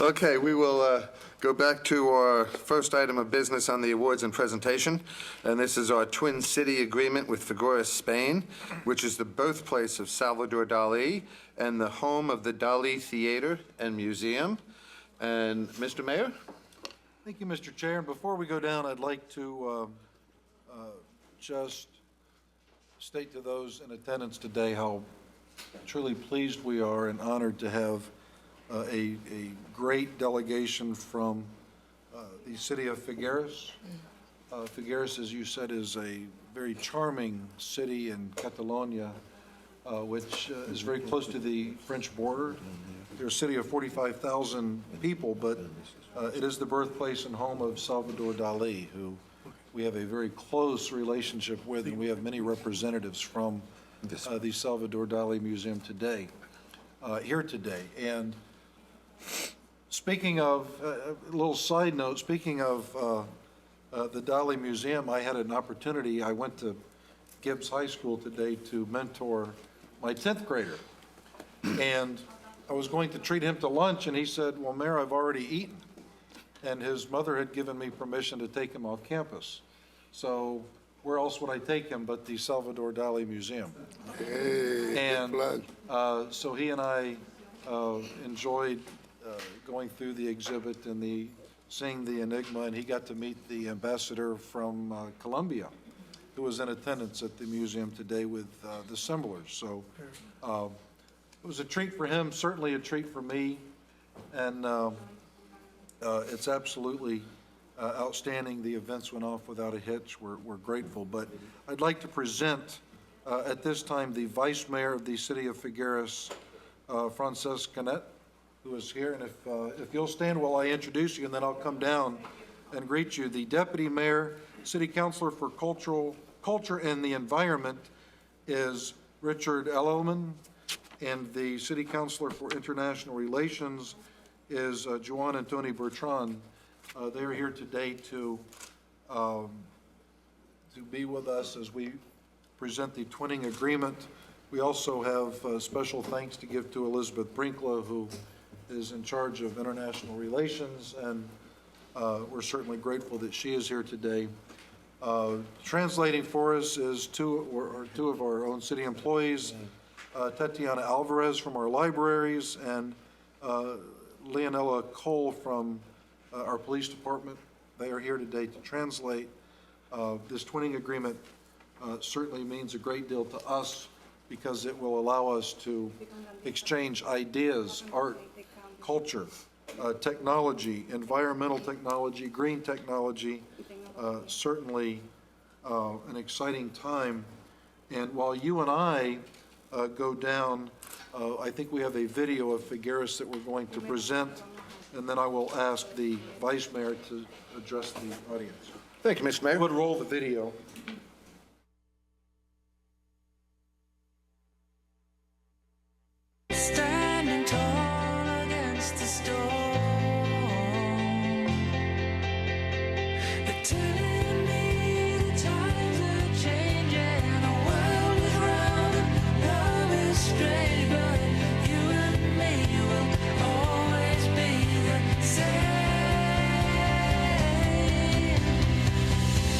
Okay, we will go back to our first item of business on the awards and presentation, and this is our Twin City Agreement with Figueres, Spain, which is the birthplace of Salvador Dali and the home of the Dali Theatre and Museum. And Mr. Mayor? Thank you, Mr. Chair. And before we go down, I'd like to just state to those in attendance today how truly pleased we are and honored to have a great delegation from the city of Figueres. Figueres, as you said, is a very charming city in Catalonia, which is very close to the French border. They're a city of 45,000 people, but it is the birthplace and home of Salvador Dali, who we have a very close relationship with, and we have many representatives from the Salvador Dali Museum today, here today. And speaking of, a little side note, speaking of the Dali Museum, I had an opportunity. I went to Gibbs High School today to mentor my 10th grader. And I was going to treat him to lunch, and he said, well, Mayor, I've already eaten. And his mother had given me permission to take him off campus. So where else would I take him but the Salvador Dali Museum? Hey, and so he and I enjoyed going through the exhibit and seeing the Enigma, and he got to meet the ambassador from Colombia, who was in attendance at the museum today with the assemblers. So it was a treat for him, certainly a treat for me, and it's absolutely outstanding. The events went off without a hitch. We're grateful. But I'd like to present at this time the Vice Mayor of the City of Figueres, Francesc Canet, who is here. And if you'll stand while I introduce you, and then I'll come down and greet you. The Deputy Mayor, City Councillor for Culture and the Environment is Richard Elelman, and the City Councillor for International Relations is Joan and Antoni Bertran. They are here today to be with us as we present the twinning agreement. We also have special thanks to give to Elizabeth Brincklow, who is in charge of international relations, and we're certainly grateful that she is here today. Translating for us is two of our own city employees, Tatiana Alvarez from our libraries, and Leonella Cole from our police department. They are here today to translate. This twinning agreement certainly means a great deal to us because it will allow us to exchange ideas, art, culture, technology, environmental technology, green technology, certainly an exciting time. And while you and I go down, I think we have a video of Figueres that we're going to present, and then I will ask the Vice Mayor to address the audience. Thank you, Mr. Mayor. Would roll the video. Standing tall against the storm, they're telling me the times are changing, the world is round and love is strange, but you and me will always be the same.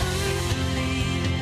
I believe in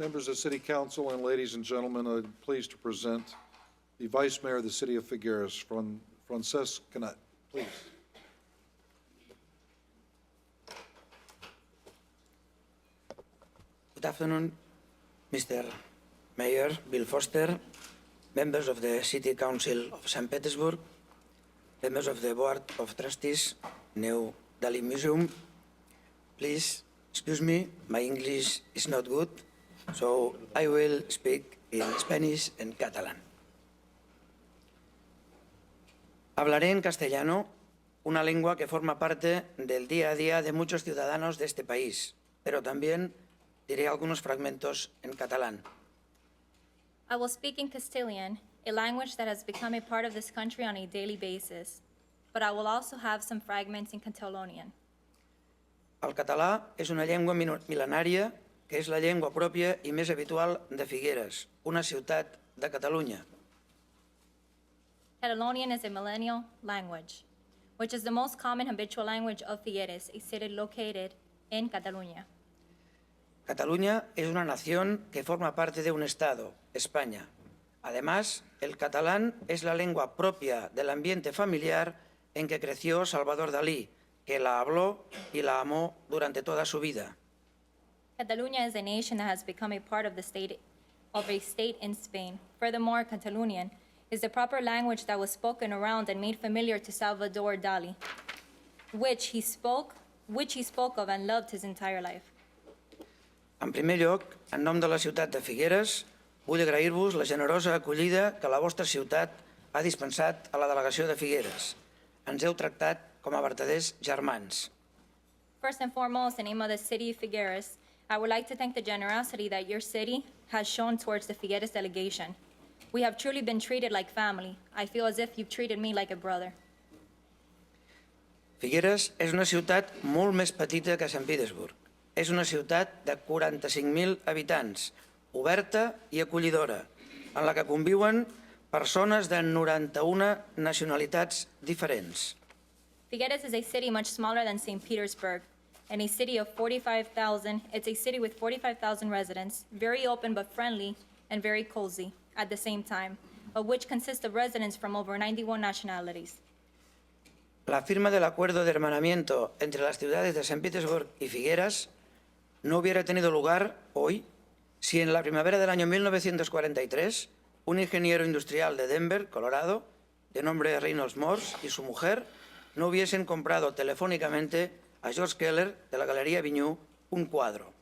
Members of City Council and ladies and gentlemen, I'm pleased to present the Vice Mayor of the City of Figueres, Francesc Canet. Please. Good afternoon, Mr. Mayor Bill Foster, members of the City Council of St. Petersburg, members of the Board of Trustees, New Dali Museum. Please excuse me, my English is not good, so I will speak in Spanish and Catalan. Hablaré en castellano, una lengua que forma parte del día a día de muchos ciudadanos de este país, pero también diré algunos fragmentos en catalán. I will speak in Castilian, a language that has become a part of this country on a daily basis, but I will also have some fragments in Catalonian. El català és una llengua mil·lenària que és la llengua pròpia i més habitual de Figueres, una ciutat de Catalunya. Catalonian is a millennial language, which is the most common habitual language of Figueres, a city located in Catalunya. Cataluña es una nación que forma parte de un Estado, España. Además, el catalán es la lengua propia del ambiente familiar en que creció Salvador Dalí, que la habló y la amó durante toda su vida. Catalunya is a nation that has become a part of a state in Spain. Furthermore, Catalonian is the proper language that was spoken around and made familiar to Salvador Dali, which he spoke of and loved his entire life. En primer lloc, en nom de la ciutat de Figueres, vull agrair-vos la generosa acollida que la vostra ciutat ha dispensat a la delegació de Figueres. Ens heu tractat com a verdaders germans. First and foremost, in the name of the city of Figueres, I would like to thank the generosity that your city has shown towards the Figueres delegation. We have truly been treated like family. I feel as if you've treated me like a brother. Figueres és una ciutat molt més petita que Sant Petersburg. És una ciutat de 45.000 habitants, oberta i acollidora, en la que conviuen persones de 91 nacionalitats diferents. Figueres is a city much smaller than St. Petersburg, and a city of 45,000. It's a city with 45,000 residents, very open but friendly and very cozy at the same time, of which consists of residents from over 91 nationalities. La firma del acuerdo de hermanamiento entre las ciudades de San Petersburg y Figueres no hubiera tenido lugar hoy si en la primavera del año 1943 un ingeniero industrial de Denver, Colorado, de nombre Reynolds Morse, y su mujer no hubiesen comprado telefónicamente a George Keller de la Galería Vignoux un cuadro.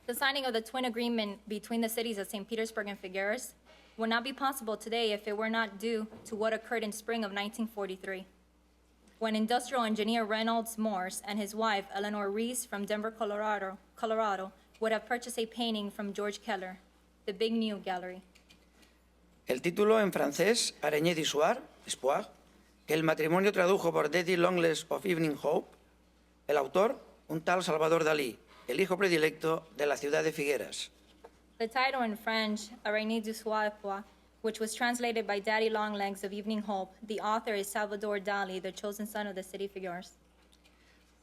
The signing of the twin agreement between the cities of St. Petersburg and Figueres would not be possible today if it were not due to what occurred in spring of 1943, when industrial engineer Reynolds Morse and his wife, Eleanor Reese, from Denver, Colorado, would have purchased a painting from George Keller, the Big New Gallery. El título en francés, Araignée d'Histoire, Espoir, que el matrimonio tradujo por Daddy Longlegs of Evening Hope, el autor, un tal Salvador Dalí, el hijo predilecto de la ciudad de Figueres. The title in French, Araignée d'Histoire, which was translated by Daddy Longlegs of Evening Hope, the author is Salvador Dali, the chosen son of the city of Figueres.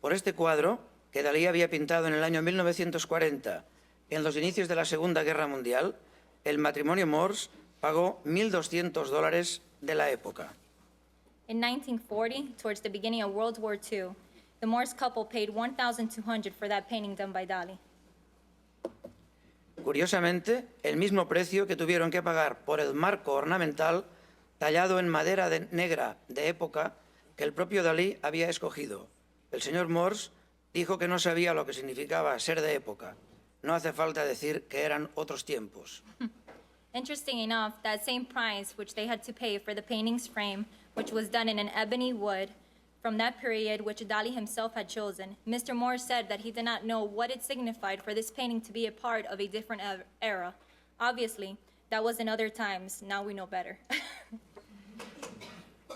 Por este cuadro, que Dalí había pintado en el año 1940, en los inicios de la Segunda Guerra Mundial, el matrimonio Morse pagó $1,200 de la época. In 1940, towards the beginning of World War II, the Morse couple paid $1,200 for that painting done by Dali. Curiosamente, el mismo precio que tuvieron que pagar por el marco ornamental tallado en madera negra de época que el propio Dalí había escogido. El señor Morse dijo que no sabía lo que significaba ser de época. No hace falta decir que eran otros tiempos. Interesting enough, that same price which they had to pay for the painting's frame, which was done in an ebony wood from that period which Dali himself had chosen, Mr. Moore said that he did not know what it signified for this painting to be a part of a different era. Obviously, that was in other times. Now we know better.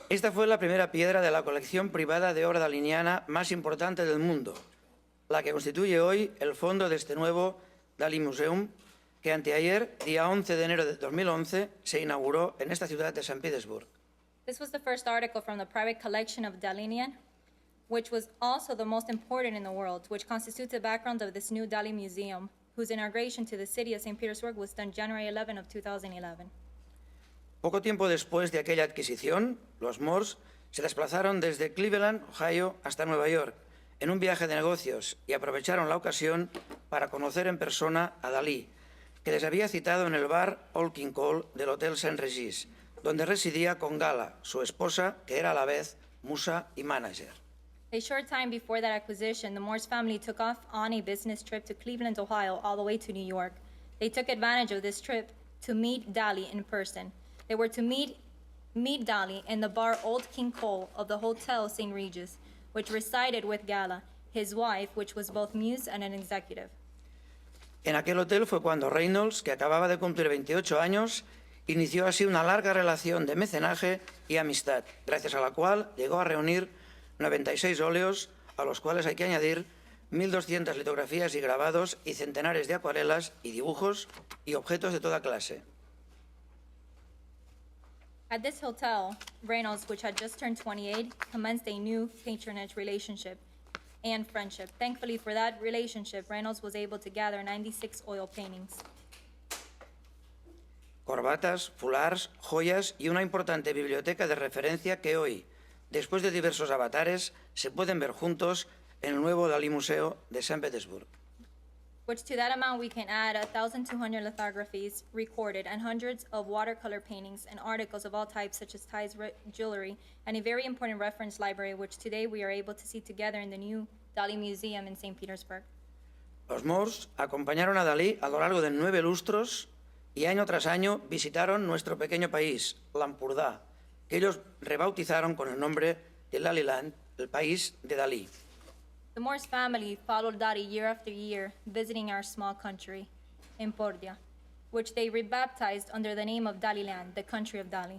Esta fue la primera piedra de la colección privada de obra daliniana más importante del mundo, la que constituye hoy el fondo de este nuevo Teatre-Museu, que anteayer, día 11 de enero de 2011, se inauguró en esta ciudad de San Petersburg. This was the first article from the private collection of Dalinian, which was also the most important in the world, which constitutes the background of this new Dali Museum, whose inauguration to the city of St. Petersburg was done January 11 of 2011. Poco tiempo después de aquella adquisición, los Moores se desplazaron desde Cleveland, Ohio, hasta Nueva York, en un viaje de negocios, y aprovecharon la ocasión para conocer en persona a Dali, que les había citado en el bar Old King Cole del Hotel St. Regis, donde residía con Gala, su esposa, que era a la vez musa y manager. A short time before that acquisition, the Morse family took off on a business trip to Cleveland, Ohio, all the way to New York. They took advantage of this trip to meet Dali in person. They were to meet Dali in the bar Old King Cole of the Hotel St. Regis, which resided with Gala, his wife, which was both muse and an executive. En aquel hotel fue cuando Reynolds, que acababa de cumplir 28 años, inició así una larga relación de mecenaje y amistad, gracias a la cual llegó a reunir 96 óleos, a los cuales hay que añadir 1.200 litografías y grabados y centenares de acuarelas y dibujos y objetos de toda clase. At this hotel, Reynolds, which had just turned 28, commenced a new patronage relationship and friendship. Thankfully for that relationship, Reynolds was able to gather 96 oil paintings. Corbatas, fulars, joyas y una importante biblioteca de referencia que hoy, después de diversos avatares, se pueden ver juntos en el nuevo Teatre-Museu de San Petersburg. Which to that amount we can add 1,200 lithographies recorded and hundreds of watercolor paintings and articles of all types such as ties, jewelry, and a very important reference library which today we are able to see together in the new Dali Museum in St. Petersburg. Los Moores acompañaron a Dalí a lo largo de 9 lustros y año tras año visitaron nuestro pequeño país, l'Empordà, que ellos rebautizaron con el nombre de Daliland, el país de Dalí. The Morse family followed Dali year after year, visiting our small country, Empordia, which they rebaptized under the name of Daliland, the country of Dali.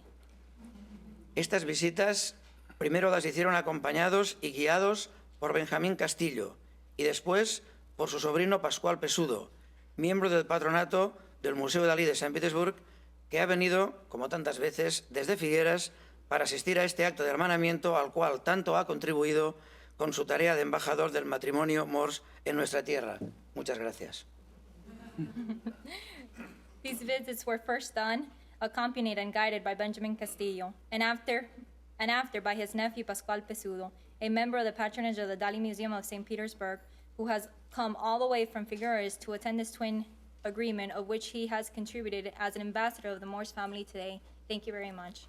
Estas visitas primero las hicieron acompañados y guiados por Benjamín Castillo y después por su sobrino Pascual Pesudo, miembro del patronato del Museo Dalí de San Petersburg, que ha venido, como tantas veces, desde Figueres para asistir a este acto de hermanamiento al cual tanto ha contribuido con su tarea de embajador del matrimonio Morse en nuestra tierra. Muchas gracias. These visits were first done, accompanied and guided by Benjamin Castillo, and after by his nephew Pascual Pesudo, a member of the patronage of the Dali Museum of St. Petersburg, who has come all the way from Figueres to attend this twin agreement, of which he has contributed as an ambassador of the Morse family today. Thank you very much.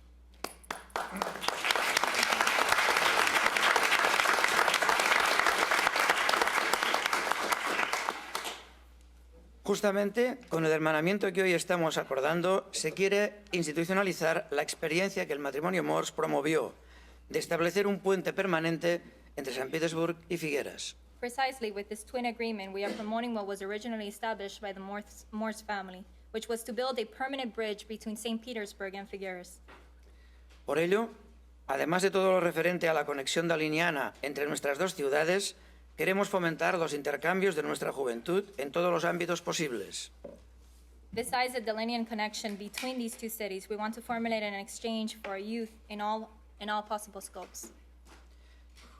Justamente con el hermanamiento que hoy estamos acordando, se quiere institucionalizar la experiencia que el matrimonio Morse promovió de establecer un puente permanente entre San Petersburg y Figueres. Precisely with this twin agreement, we are promoting what was originally established by the Morse family, which was to build a permanent bridge between St. Petersburg and Figueres. Por ello, además de todo lo referente a la conexión daliniana entre nuestras dos ciudades, queremos fomentar los intercambios de nuestra juventud en todos los ámbitos posibles. Besides the Dalinian connection between these two cities, we want to formulate an exchange for our youth in all possible scopes.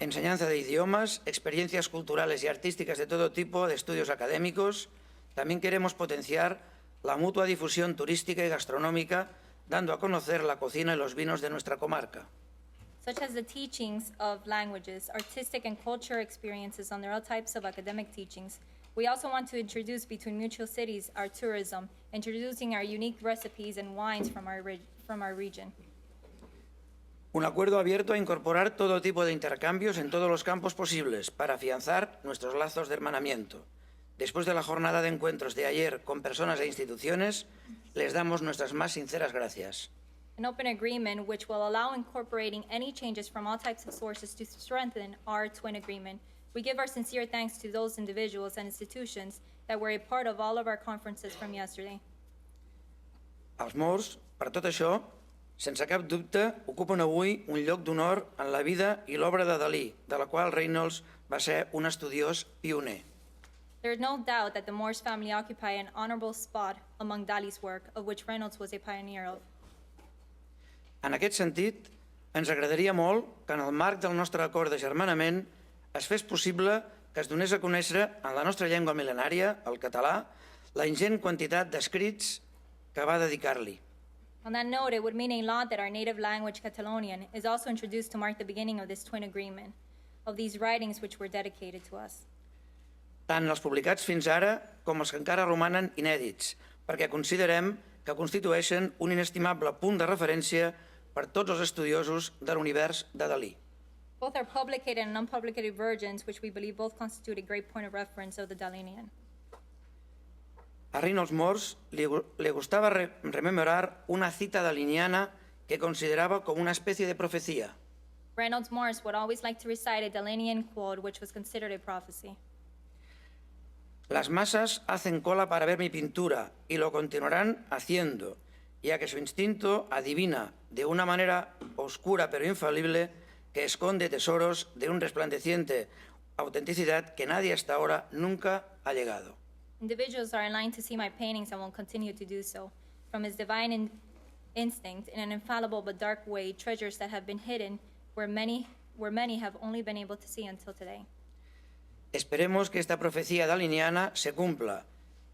Enseñanza de idiomas, experiencias culturales y artísticas de todo tipo, de estudios académicos. También queremos potenciar la mutua difusión turística y gastronómica, dando a conocer la cocina y los vinos de nuestra comarca. Such as the teachings of languages, artistic and cultural experiences under all types of academic teachings. We also want to introduce between mutual cities our tourism, introducing our unique recipes and wines from our region. Un acuerdo abierto a incorporar todo tipo de intercambios en todos los campos posibles para afianzar nuestros lazos de hermanamiento. Después de la jornada de encuentros de ayer con personas e instituciones, les damos nuestras más sinceras gracias. An open agreement which will allow incorporating any changes from all types of sources to strengthen our twin agreement. We give our sincere thanks to those individuals and institutions that were a part of all of our conferences from yesterday. Els Morse, per tot això, sense cap dubte, ocupen avui un lloc d'honor en la vida i l'obra de Dalí, de la qual Reynolds va ser un estudiós pioner. There is no doubt that the Morse family occupy an honorable spot among Dali's work, of which Reynolds was a pioneer of. En aquest sentit, ens agradaria molt que en el marc del nostre acord de germanament es fes possible que es donés a conèixer en la nostra llengua mil·lenària, el català, la ingent quantitat d'escrits que va dedicar-li. On that note, it would mean a lot that our native language, Catalonian, is also introduced to mark the beginning of this twin agreement, of these writings which were dedicated to us. Tant els publicats fins ara com els que encara romanen inèdits, perquè considerem que constitueixen un inestimable punt de referència per tots els estudiosos de l'univers de Dalí. Both are publicated and unpublicated versions, which we believe both constitute a great point of reference of the Dalinian. A Reynolds Morse le gustaba rememorar una cita daliniana que consideraba como una especie de profecía. Reynolds Morse would always like to recite a Dalinian quote, which was considered a prophecy. Las masas hacen cola para ver mi pintura y lo continuarán haciendo, ya que su instinto adivina de una manera oscura pero infalible que esconde tesoros de un resplandeciente autenticidad que nadie hasta ahora nunca ha llegado. Individuals are in line to see my paintings and will continue to do so. From his divine instinct, in an infallible but dark way, treasures that have been hidden where many have only been able to see until today. Esperemos que esta profecía daliniana se cumpla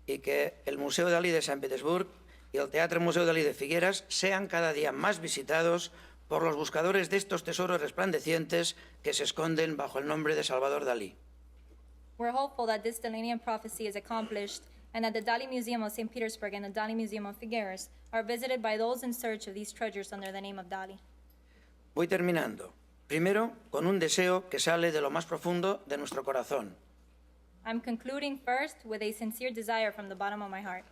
y que el Museo Dalí de San Petersburg y el Teatre-Museu Dali de Figueres sean cada día más visitados por los buscadores de estos tesoros resplandecientes que se esconden bajo el nombre de Salvador Dalí. We're hopeful that this Dalinian prophecy is accomplished and that the Dali Museum of St. Petersburg and the Dali Museum of Figueres are visited by those in search of these treasures under the name of Dali. Voy terminando. Primero, con un deseo que sale de lo más profundo de nuestro corazón. I'm concluding first with a sincere desire from the bottom of my heart.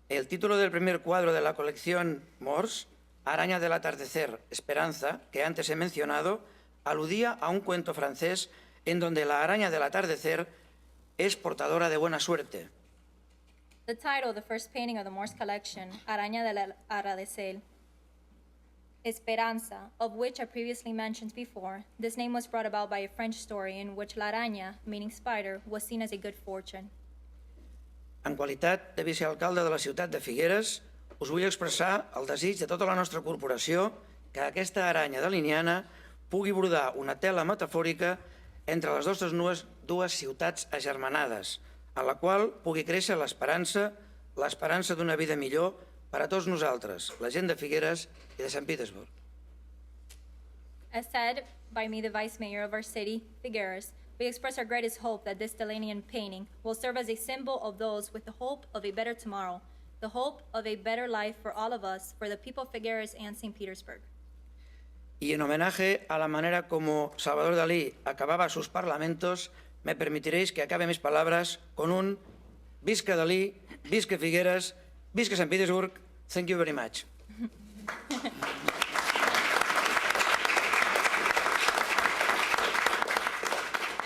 El título del primer cuadro de la colección Morse, Araña del atardecer, Esperanza, que antes he mencionado, aludía a un cuento francés en donde la araña del atardecer es portadora de buena suerte. The title of the first painting of the Morse collection, Araña del Atardecer, Esperanza, of which I previously mentioned before, this name was brought about by a French story in which la araña, meaning spider, was seen as a good fortune. En qualitat de vicealcalde de la ciutat de Figueres, us vull expressar el desig de tota la nostra corporació que aquesta aranya daliniana pugui brodar una tela metafòrica entre les nostres dues ciutats agermanades, en la qual pugui créixer l'esperança d'una vida millor per a tots nosaltres, la gent de Figueres i de Sant Petersburg. As said by me, the Vice Mayor of our city, Figueres, we express our greatest hope that this Dalinian painting will serve as a symbol of those with the hope of a better tomorrow, the hope of a better life for all of us, for the people of Figueres and St. Petersburg. Y en homenaje a la manera como Salvador Dalí acababa sus parlamentos, me permitiréis que acabe mis palabras con un Visca Dalí, Visca Figueres, Visca St. Petersburg, thank you very much.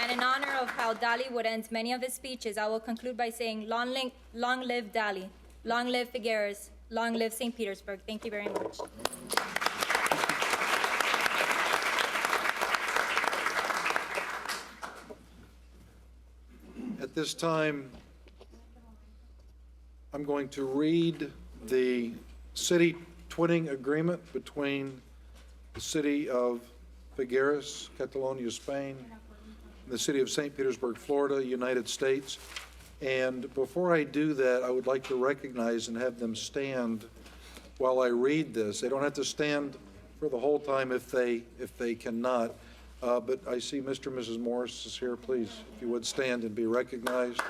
And in honor of how Dali would end many of his speeches, I will conclude by saying, long live Dali, long live Figueres, long live St. Petersburg. Thank you very much. At this time, I'm going to read the city twinning agreement between the city of Figueres, Catalonia, Spain, and the city of St. Petersburg, Florida, United States. And before I do that, I would like to recognize and have them stand while I read this. They don't have to stand for the whole time if they cannot. But I see Mr. and Mrs. Morris is here. Please, if you would stand and be recognized.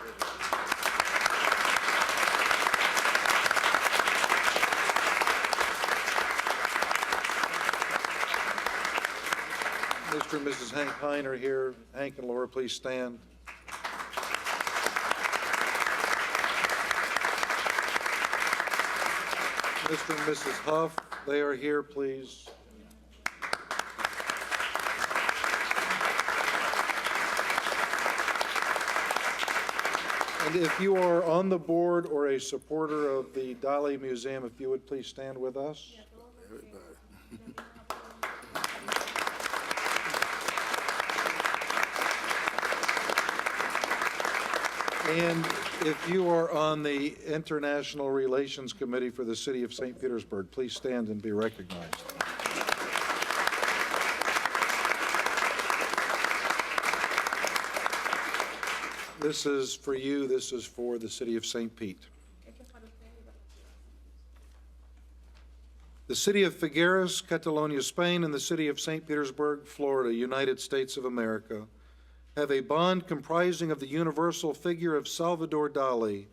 Mr. and Mrs. Hank Hine are here. Hank and Laura, please stand. Mr. and Mrs. Huff, they are here, please. And if you are on the board or a supporter of the Dali Museum, if you would please stand with us. And if you are on the International Relations Committee for the City of St. Petersburg, please stand and be recognized. This is for you, this is for the city of St. Pete. The city of Figueres, Catalonia, Spain, and the city of St. Petersburg, Florida, United States of America, have a bond comprising of the universal figure of Salvador Dali,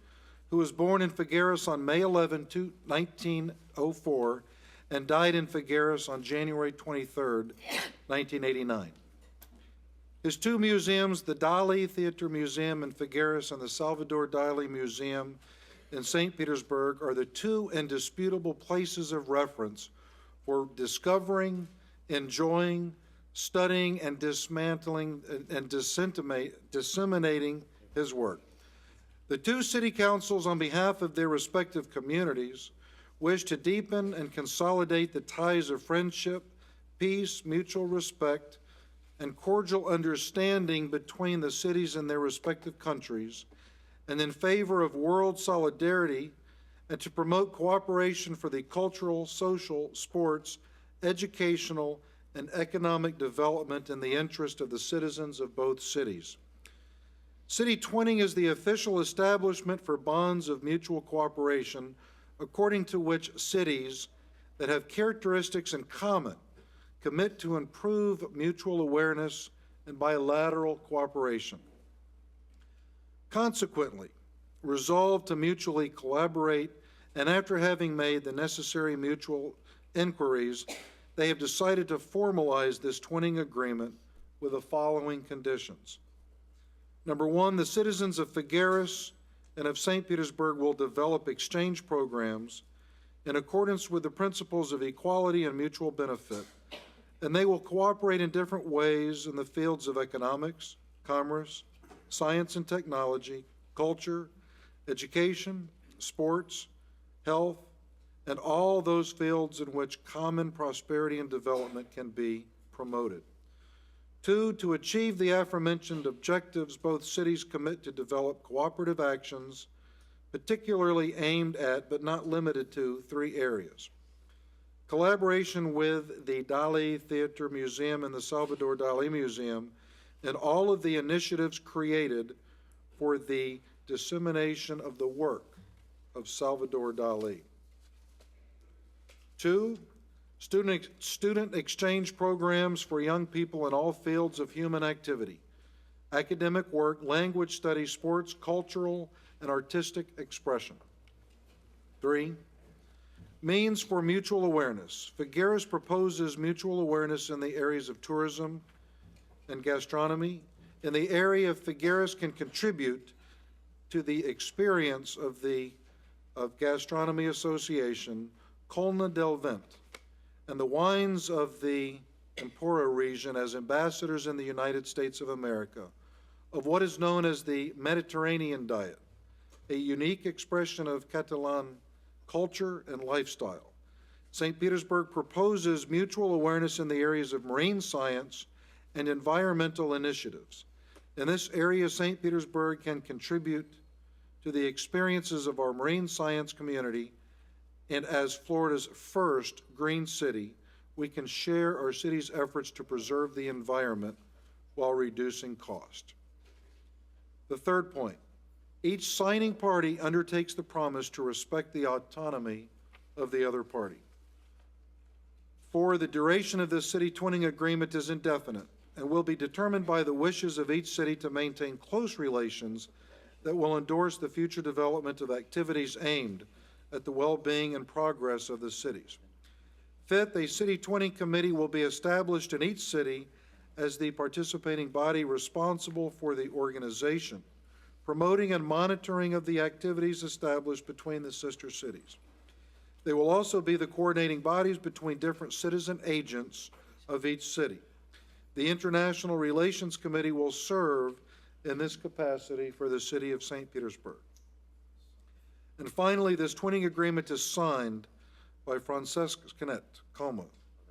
who was born in Figueres on May 11, 1904, and died in Figueres on January 23, 1989. His two museums, the Dali Theatre-Museu in Figueres and the Salvador Dali Museum in St. Petersburg, are the two indisputable places of reference for discovering, enjoying, studying, and dismantling and disseminating his work. The two city councils, on behalf of their respective communities, wish to deepen and consolidate the ties of friendship, peace, mutual respect, and cordial understanding between the cities and their respective countries, and in favor of world solidarity, and to promote cooperation for the cultural, social, sports, educational, and economic development in the interest of the citizens of both cities. City twinning is the official establishment for bonds of mutual cooperation, according to which cities that have characteristics in common commit to improve mutual awareness and bilateral cooperation. Consequently, resolve to mutually collaborate, and after having made the necessary mutual inquiries, they have decided to formalize this twinning agreement with the following conditions. Number one, the citizens of Figueres and of St. Petersburg will develop exchange programs in accordance with the principles of equality and mutual benefit, and they will cooperate in different ways in the fields of economics, commerce, science and technology, culture, education, sports, health, and all those fields in which common prosperity and development can be promoted. Two, to achieve the aforementioned objectives, both cities commit to develop cooperative actions, particularly aimed at, but not limited to, three areas: collaboration with the Dali Theatre-Museu and the Salvador Dali Museum, and all of the initiatives created for the dissemination of the work of Salvador Dali. Two, student exchange programs for young people in all fields of human activity: academic work, language studies, sports, cultural, and artistic expression. Three, means for mutual awareness. Figueres proposes mutual awareness in the areas of tourism and gastronomy. In the area of Figueres can contribute to the experience of the Gastronomy Association, Colna del Vent, and the wines of the Empora region as ambassadors in the United States of America of what is known as the Mediterranean diet, a unique expression of Catalan culture and lifestyle. St. Petersburg proposes mutual awareness in the areas of marine science and environmental initiatives. In this area, St. Petersburg can contribute to the experiences of our marine science community, and as Florida's first green city, we can share our city's efforts to preserve the environment while reducing cost. The third point, each signing party undertakes the promise to respect the autonomy of the other party. For the duration of this city twinning agreement is indefinite and will be determined by the wishes of each city to maintain close relations that will endorse the future development of activities aimed at the well-being and progress of the cities. Fifth, a city twinning committee will be established in each city as the participating body responsible for the organization, promoting and monitoring of the activities established between the sister cities. They will also be the coordinating bodies between different citizen agents of each city. The International Relations Committee will serve in this capacity for the city of St. Petersburg. And finally, this twinning agreement is signed by Francesc Canet,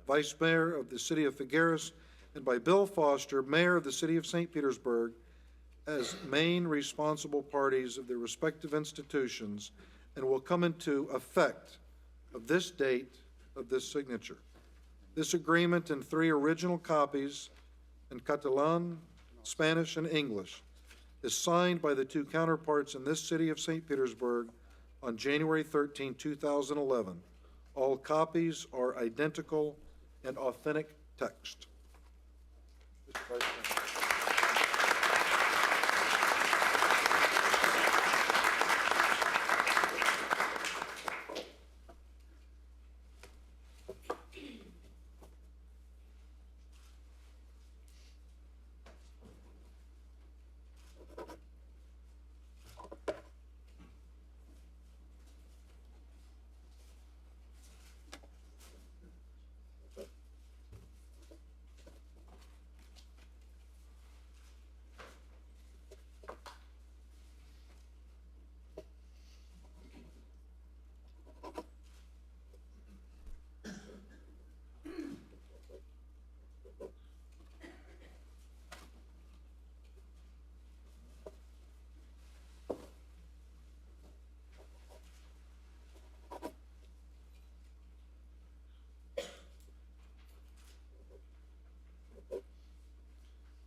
Vice Mayor of the city of Figueres, and by Bill Foster, Mayor of the city of St. Petersburg, as main responsible parties of their respective institutions, and will come into effect of this date of this signature. This agreement in 3 original copies in Catalan, Spanish, and English is signed by the two counterparts in this city of St. Petersburg on January 13, 2011. All copies are identical and authentic text. Mr. Vice President.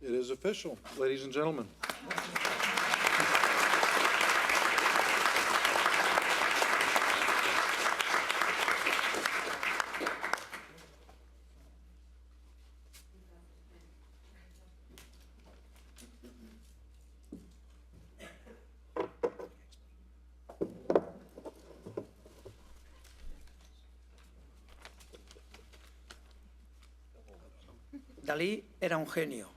It is official, ladies and gentlemen. Dalí era un genio,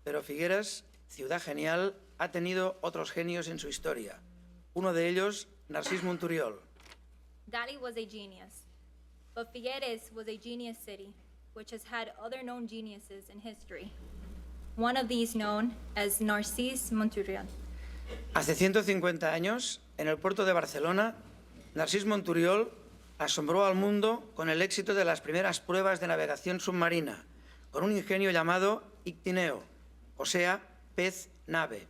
pero Figueres, ciudad genial, ha tenido otros genios en su historia. Uno de ellos, Narcís Monturiol. Dali was a genius, but Figueres was a genius city, which has had other known geniuses in history. One of these known as Narcís Monturiol. Hace 150 años, en el puerto de Barcelona, Narcís Monturiol asombró al mundo con el éxito de las primeras pruebas de navegación submarina, con un ingenio llamado ictineo, o sea, pez nave.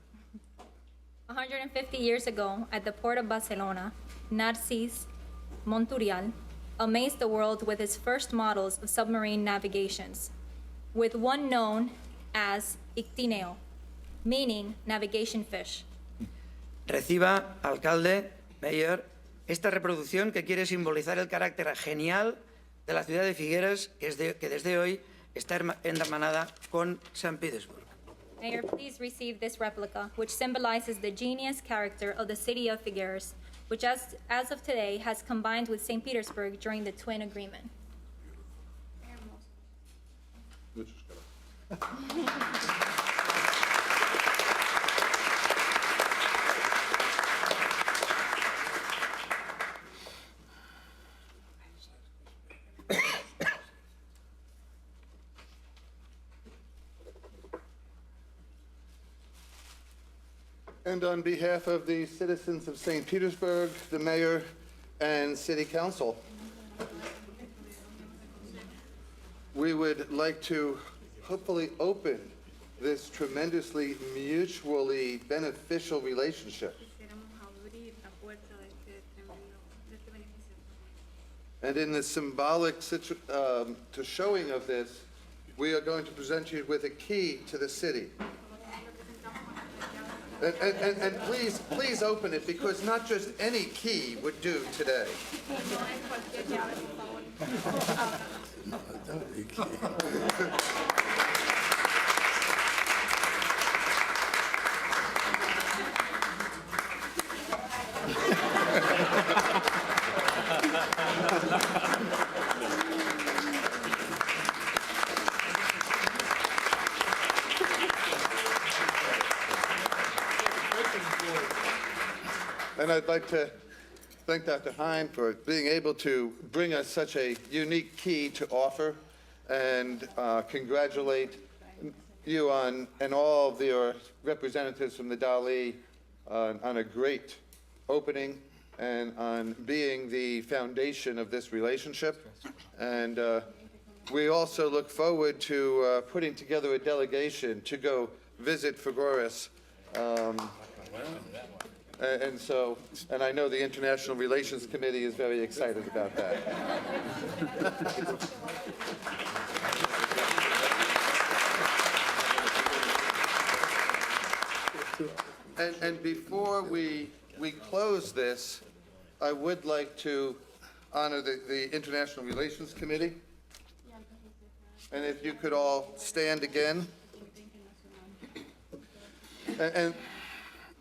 150 years ago, at the port of Barcelona, Narcís Monturiol amazed the world with his first models of submarine navigations, with one known as ictineo, meaning navigation fish. Reciba, alcalde, mayor, esta reproducción que quiere simbolizar el carácter genial de la ciudad de Figueres, que desde hoy está hermanada con San Petersburg. Mayor, please receive this replica, which symbolizes the genius character of the city of Figueres, which as of today has combined with St. Petersburg during the Twin Agreement. And on behalf of the citizens of St. Petersburg, the mayor and city council, we would like to hopefully open this tremendously mutually beneficial relationship. And in the symbolic to showing of this, we are going to present you with a key to the city. And please open it, because not just any key would do today. And I'd like to thank Dr. Hine for being able to bring us such a unique key to offer, and congratulate you on, and all of your representatives from the Dali on a great opening and on being the foundation of this relationship. And we also look forward to putting together a delegation to go visit Figueres. And I know the International Relations Committee is very excited about that. And before we close this, I would like to honor the International Relations Committee. And if you could all stand again. And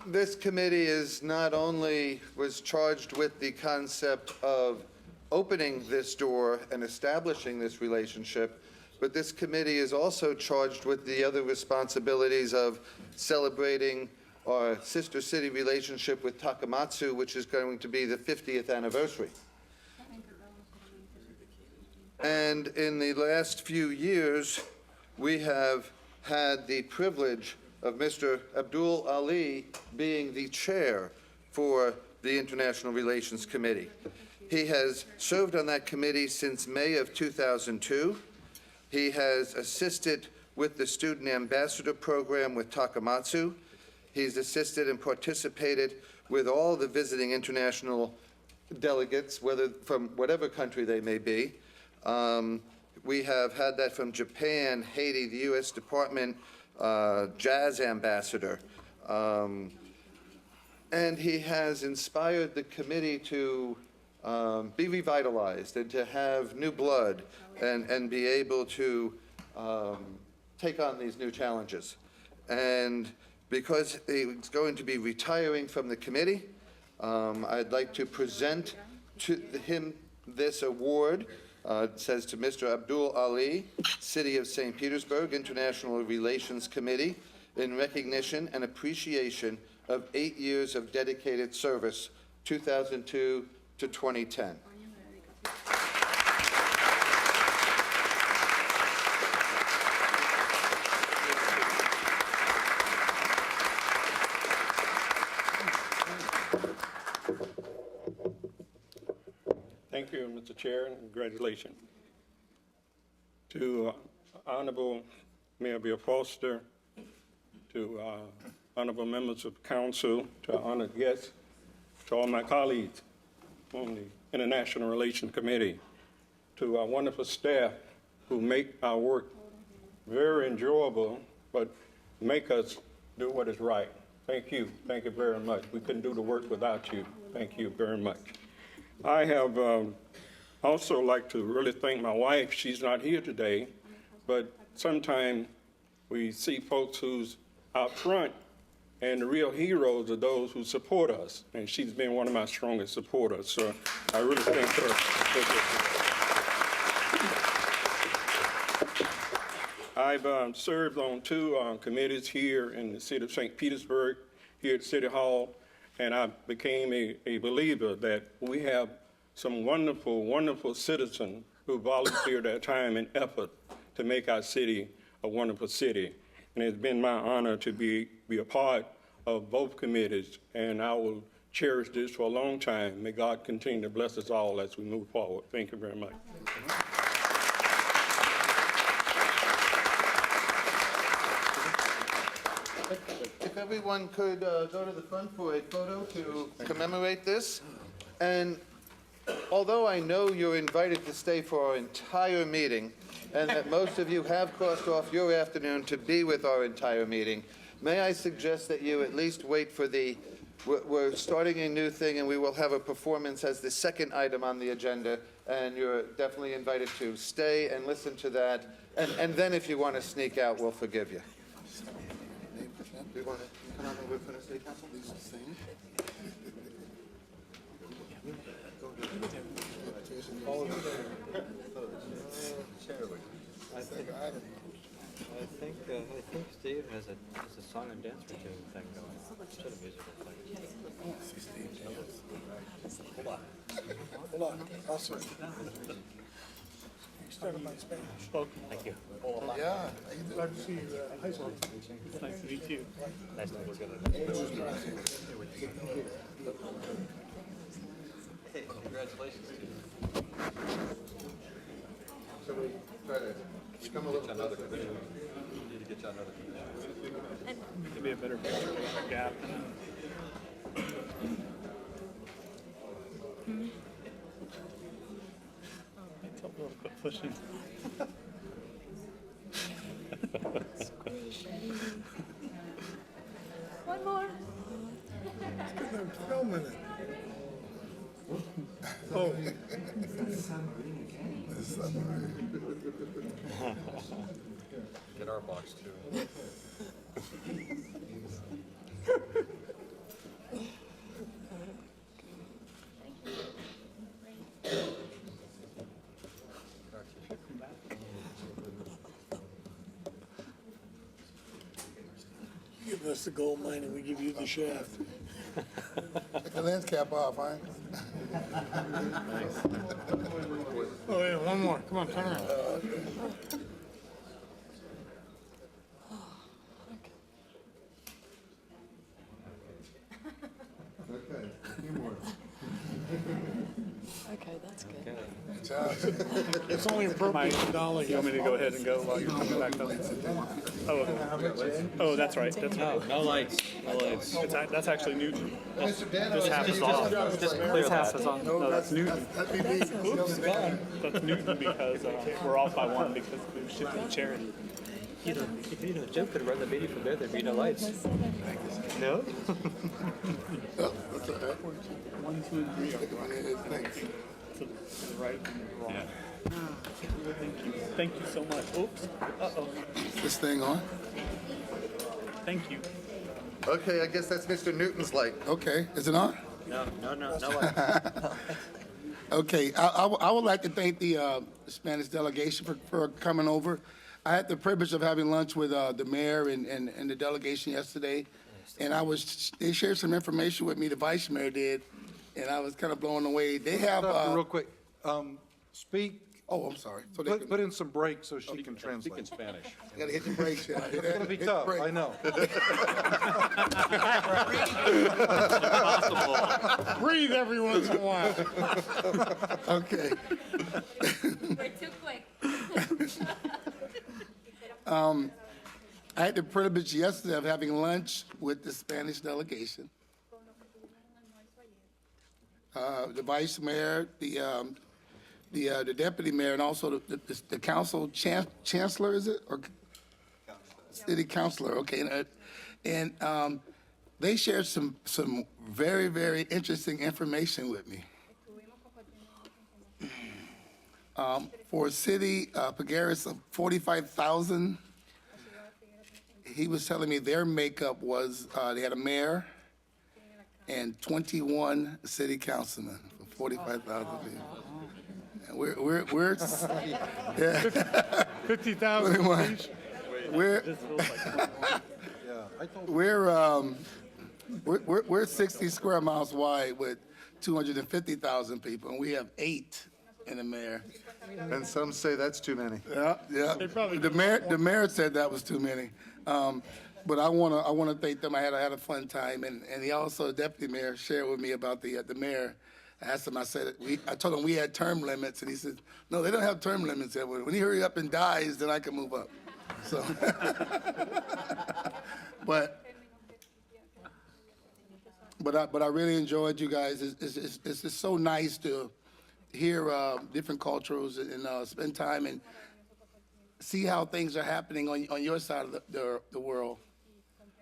this committee is not only was charged with the concept of opening this door and establishing this relationship, but this committee is also charged with the other responsibilities of celebrating our sister city relationship with Takamatsu, which is going to be the 50th anniversary. And in the last few years, we have had the privilege of Mr. Abdul Ali being the chair for the International Relations Committee. He has served on that committee since May of 2002. He has assisted with the Student Ambassador Program with Takamatsu. He's assisted and participated with all the visiting international delegates, whether from whatever country they may be. We have had that from Japan, Haiti, the U.S. Department, Jazz Ambassador. And he has inspired the committee to be revitalized and to have new blood and be able to take on these new challenges. And because he's going to be retiring from the committee, I'd like to present to him this award. It says to Mr. Abdul Ali, City of St. Petersburg International Relations Committee, in recognition and appreciation of 8 years of dedicated service, 2002 to 2010. Thank you, Mr. Chair, and congratulations. To Honorable Mayor Bill Foster, to honorable members of council, to our honored guests, to all my colleagues on the International Relations Committee, to our wonderful staff who make our work very enjoyable, but make us do what is right. Thank you. Thank you very much. We couldn't do the work without you. Thank you very much. I have also like to really thank my wife. She's not here today, but sometimes we see folks who's out front, and the real heroes are those who support us, and she's been one of my strongest supporters, so I really thank her. I've served on two committees here in the city of St. Petersburg, here at City Hall, and I became a believer that we have some wonderful, wonderful citizens who volunteer their time and effort to make our city a wonderful city. And it's been my honor to be a part of both committees, and I will cherish this for a long time. May God continue to bless us all as we move forward. Thank you very much. If everyone could go to the front for a photo to commemorate this. And although I know you're invited to stay for our entire meeting, and that most of you have crossed off your afternoon to be with our entire meeting, may I suggest that you at least wait for we're starting a new thing, and we will have a performance as the second item on the agenda, and you're definitely invited to stay and listen to that, and then if you want to sneak out, we'll forgive you. Do you want to come on over for the city council? I think Steve has a song and dance routine thing going. Instead of musical thing. Hold on. Also, started by Spanish. Thank you. Yeah. Glad to see you. High school. Nice to meet you. Nice to meet you. Hey, congratulations to you. So we try to come a little closer. Need to get you another commission. Could be a better picture with a gap. Tell Bill to quit pushing. One more. They're filming it. Oh, Get our box too. Give us the gold mine and we give you the shaft. Take the lens cap off, huh? Oh, yeah, one more. Come on, turn around. Okay, a few more. Okay, that's good. Good job. It's only appropriate for Dali. you want me to go ahead and go while you're coming back up? Oh, okay. Oh, that's right, that's right. No lights, no lights. That's actually Newton. This half is off. Just clear that. No, that's Newton. That'd be me. That's Newton because we're off by one because we should be charity. You know, Jim could run the meeting from there, there'd be no lights. No? Oh, that's all right. 1, 2, and 3 are Thanks. to the right and wrong. Thank you. Thank you so much. Oops. Uh-oh. This thing on? Thank you. Okay, I guess that's Mr. Newton's light. Okay, is it on? No lights. Okay, I would like to thank the Spanish delegation for coming over. I had the privilege of having lunch with the mayor and the delegation yesterday, and they shared some information with me, the vice mayor did, and I was kind of blown away. They have, Real quick, speak, oh, I'm sorry. So they put in some breaks so she can translate. Spanish. gotta hit the brakes. It's gonna be tough, I know. Breathe every once in a while. Okay. We're too quick. I had the privilege yesterday of having lunch with the Spanish delegation. The vice mayor, the deputy mayor, and also the council chancellor, is it? Or city councillor, okay. And they shared some very, very interesting information with me. For a city, Figueres of 45,000, he was telling me their makeup was, they had a mayor and 21 city councilmen for 45,000 people. And we're yeah. 50,000 each. We're 60 square miles wide with 250,000 people, and we have 8 in the mayor. And some say that's too many. Yeah. The mayor said that was too many. But I wanna thank them. I had a fun time, and he also, the deputy mayor, shared with me about the mayor. I asked him, I told him we had term limits, and he said, no, they don't have term limits. When he hurry up and dies, then I can move up. So, but I really enjoyed you guys. It's just so nice to hear different cultures and spend time and see how things are happening on your side of the world,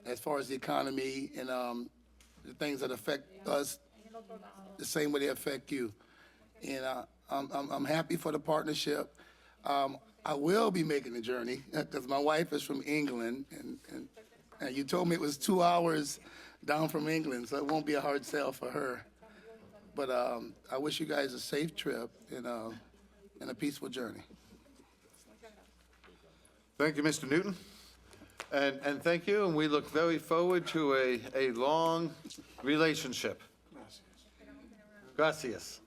as far as the economy and the things that affect us the same way they affect you. And I'm happy for the partnership. I will be making the journey because my wife is from England, and you told me it was 2 hours down from England, so it won't be a hard sell for her. But I wish you guys a safe trip and a peaceful journey. Thank you, Mr. Newton. And thank you, and we look very forward to a long relationship. Gracias.